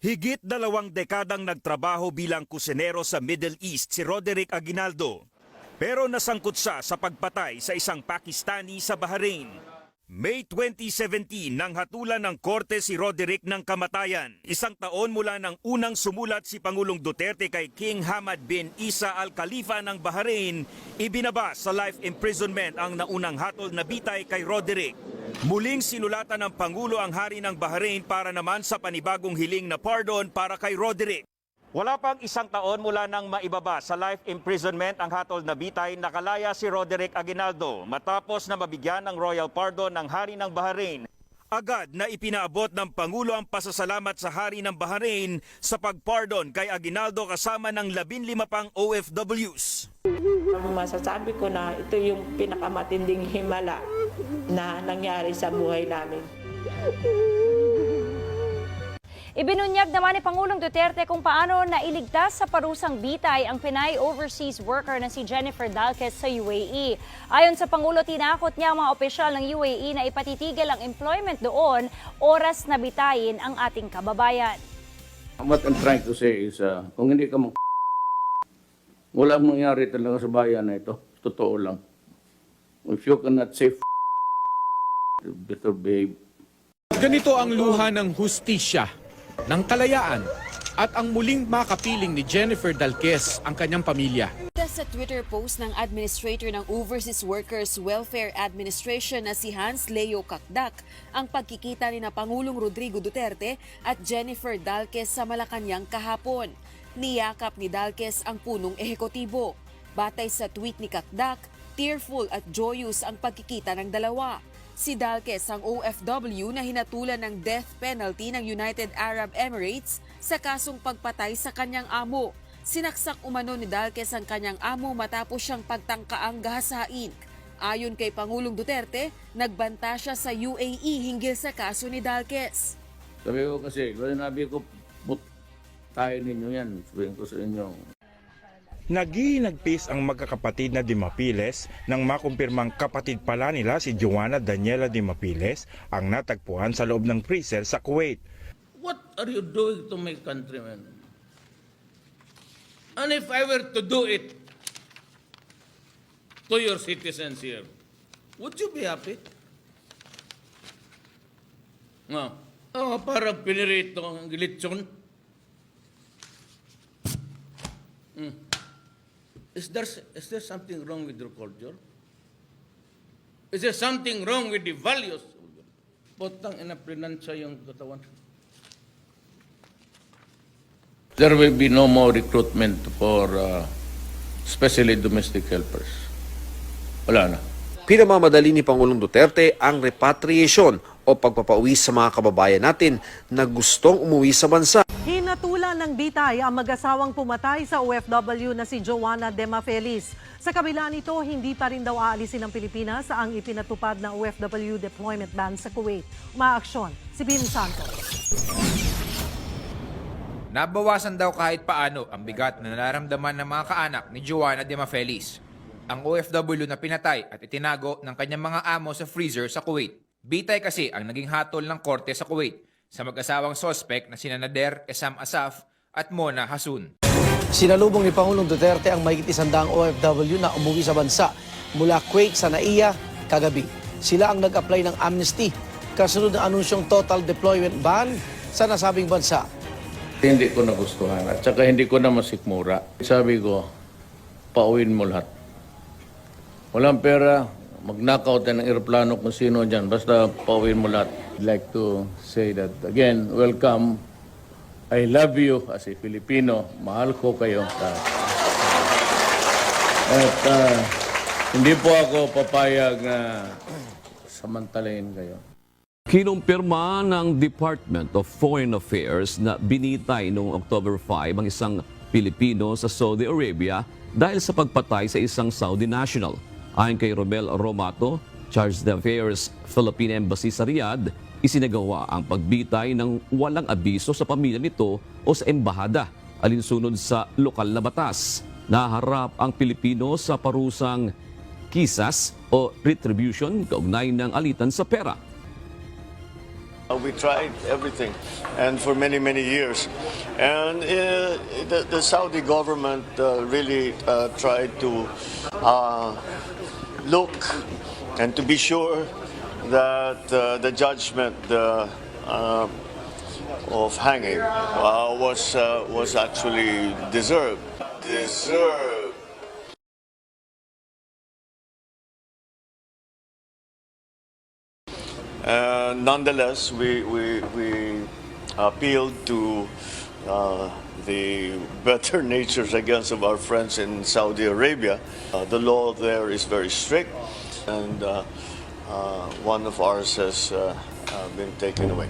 Higit 2 dekadang nagtrabaho bilang kusinero sa Middle East si Roderick Aguinaldo. Pero nasangkot siya sa pagpatay sa isang Pakistani sa Bahrain. May 2017 nang hatulan ng korte si Roderick ng kamatayan. 1 taon mula nang unang sumulat si Pangulong Duterte kay King Hamad bin Isa Al Khalifa ng Bahrain, ibinaba sa life imprisonment ang naunang hatol na bitay kay Roderick. Muling sinulatan ng Pangulo ang hari ng Bahrain para naman sa panibagong hiling na pardon para kay Roderick. Wala pang 1 taon mula nang maibaba sa life imprisonment ang hatol na bitay, nakalaya si Roderick Aguinaldo matapos na mabigyan ng royal pardon ng hari ng Bahrain. Agad na ipinaabot ng Pangulo ang pasasalamat sa hari ng Bahrain sa pagpardon kay Aguinaldo kasama ng 15 pang OFWs. Masasabi ko na ito yung pinakamatinding himala na nangyari sa buhay namin. Ibinunyag naman ni Pangulong Duterte kung paano nailigtas sa parusang bitay ang Pinay overseas worker na si Jennifer Dalquez sa UAE. Ayon sa Pangulo, tinakot niya ang mga opisyal ng UAE na ipatitigil ang employment doon oras na bitayin ang ating kababayan. What I'm trying to say is, kung hindi ka walang mangyari talaga sa bayan na ito. Totoo lang. If you cannot say better behave. Ganito ang luha ng hustisya, ng kalayaan, at ang muling makapiling ni Jennifer Dalquez ang kanyang pamilya. Sa Twitter post ng Administrator ng Overseas Workers Welfare Administration na si Hans Leo Kakdak, ang pagkikita ni na Pangulong Rodrigo Duterte at Jennifer Dalquez sa Malacanang kahapon. Niyakap ni Dalquez ang punong ehekutibo. Batay sa tweet ni Kakdak, tearful at joyous ang pagkikita ng dalawa. Si Dalquez ang OFW na hinatulan ng death penalty ng United Arab Emirates sa kasong pagpatay sa kanyang amo. Sinaksak umano ni Dalquez ang kanyang amo matapos siyang pagtangkaang gahasain. Ayon kay Pangulong Duterte, nagbanta siya sa UAE hinggil sa kaso ni Dalquez. Sabi ko kasi, kung sinabi ko, tayo ninyo yan. Sabihin ko sa inyo. Naghihinagpis ang magkakapatid na Dimapiles nang makumpirmang kapatid pala nila si Joanna Daniela Dimapiles ang natagpuan sa loob ng freezer sa Kuwait. What are you doing to my countrymen? And if I were to do it to your citizens here, would you be happy? No. Oh, parang pinirito ang gilitsyon. Is there something wrong with your culture? Is there something wrong with the values? Potang inaprinansya yung katawan. There will be no more recruitment for especially domestic helpers. Wala na. Pinamamadali ni Pangulong Duterte ang repatriation o pagpapauwi sa mga kababayan natin na gustong umuwi sa bansa. Hinatulan ng bitay ang mag-asawang pumatay sa OFW na si Joanna Demafelis. Sa kabila nito, hindi pa rin daw aalisin ng Pilipinas ang ipinatupad na OFW deployment ban sa Kuwait. Umaaksyon si Bin Santos. Nabawasan daw kahit paano ang bigat na nararamdaman ng mga kaanak ni Joanna Demafelis, ang OFW na pinatay at itinago ng kanyang mga amo sa freezer sa Kuwait. Bitay kasi ang naging hatol ng korte sa Kuwait sa mag-asawang sospek na sina Nader Esam Asaf at Mona Hasun. Sinalubong ni Pangulong Duterte ang mahigit 100 OFW na umuwi sa bansa mula Kuwait sa Naiya kagabi. Sila ang nag-apply ng amnesty kasunod ng anunsyong total deployment ban sa nasabing bansa. Hindi ko nagustuhan at saka hindi ko na masikmura. Sabi ko, pauwin mo lahat. Walang pera, mag-knockout ng aeroplano kung sino dyan. Basta pauwin mo lahat. I'd like to say that again, welcome. I love you as a Filipino. Mahal ko kayo. At hindi po ako papayag na samantalayin kayo. Kinumpirma ng Department of Foreign Affairs na binitay noong October 5 ang isang Pilipino sa Saudi Arabia dahil sa pagpatay sa isang Saudi national. Ayon kay Romel Romato, Charge d'Affaires Philippine Embassy sa Riyadh, isinagawa ang pagbitay ng walang abiso sa pamilya nito o sa embahada, alinsunod sa lokal na batas. Naharap ang Pilipino sa parusang kisas o retribution kaugnay ng alitan sa pera. We tried everything, and for many, many years. And the Saudi government really tried to look and to be sure that the judgment of hanging was actually deserved. Nonetheless, we appealed to the better natures, I guess, of our friends in Saudi Arabia. The law there is very strict, and one of ours has been taken away.